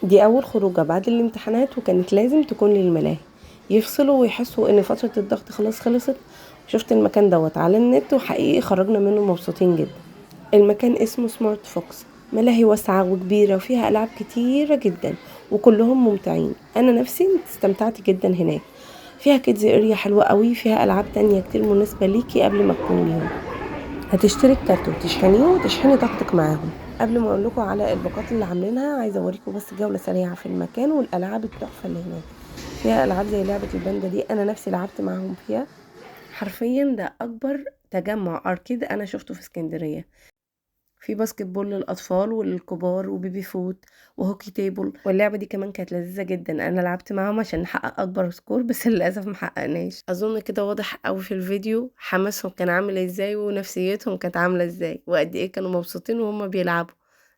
دي اول خروجه بعد الامتحانات، وكانت لازم تكون للملاهي يفصلوا ويحسوا ان فتره الضغط خلاص خلصت. شفت المكان دوت على النت، وحقيقي خرجنا منه مبسوطين جدا. المكان اسمه سمارت فوكس، ملاهي واسعة وكبيرة وفيها ألعاب كتيرة جدا، وكلهم ممتعين. أنا نفسي استمتعت جدا هناك. فيها كيدز اريا حلوة قوي، فيها ألعاب تانية كتير مناسبة ليكي قبل ما تكوني يوم. هتشتري الكارت وتشحنيه وتشحني طاقتك معاهم. قبل ما اقول لكم على الباقات اللي عاملينها، عايزه اوريكم بس جوله سريعه في المكان والالعاب التحفه اللي هناك. فيها العاب زي لعبه الباندا دي، انا نفسي لعبت معاهم فيها. حرفيا ده اكبر تجمع اركيد انا شفته في اسكندريه. في باسكت بول للاطفال وللكبار، وبيبي فوت، وهوكي تيبل. واللعبه دي كمان كانت لذيذه جدا، انا لعبت معاهم عشان نحقق اكبر سكور بس للاسف محققناش. اظن كده واضح قوي في الفيديو حماسهم كان عامل ازاي ونفسيتهم كانت عامله ازاي، وقد ايه كانوا مبسوطين وهم بيلعبوا.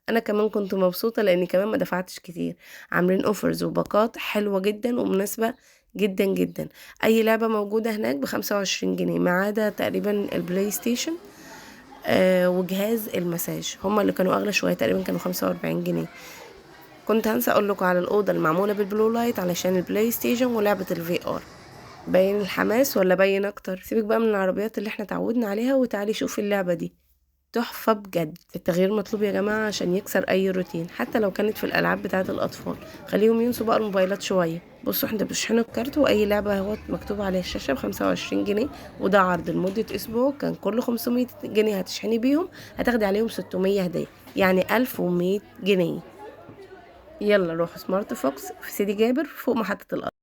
انا كمان كنت مبسوطه لاني كمان ما دفعتش كتير. عاملين اوفرز وباقات حلوه جدا ومناسبه جدا جدا. اي لعبه موجوده هناك ب25 جنيه، ما عدا تقريبا البلاي ستيشن وجهاز المساج، هما اللي كانوا اغلى شويه، تقريبا كانوا 45 جنيه. كنت هنسى اقول لكم على الاوضه المعموله بالبلو لايت علشان البلاي ستيشن ولعبه الفي ار. باين الحماس ولا باين اكتر؟ سيبك بقى من العربيات اللي احنا اتعودنا عليها وتعالي شوفي اللعبه دي. تحفه بجد. التغيير مطلوب يا جماعه عشان يكسر اي روتين، حتى لو كانت في الالعاب بتاعه الاطفال. خليهم ينسوا بقى الموبايلات شويه. بصوا احنا بنشحنوا الكارت، واي لعبه اهوت مكتوب عليها الشاشه ب25 جنيه، وده عرض لمده اسبوع. كان كل 500 جنيه هتشحني بيهم هتاخدي عليهم 600 هديه، يعني 1100 جنيه. يلا روحوا سمارت فوكس في سيدي جابر فوق محطه القطر.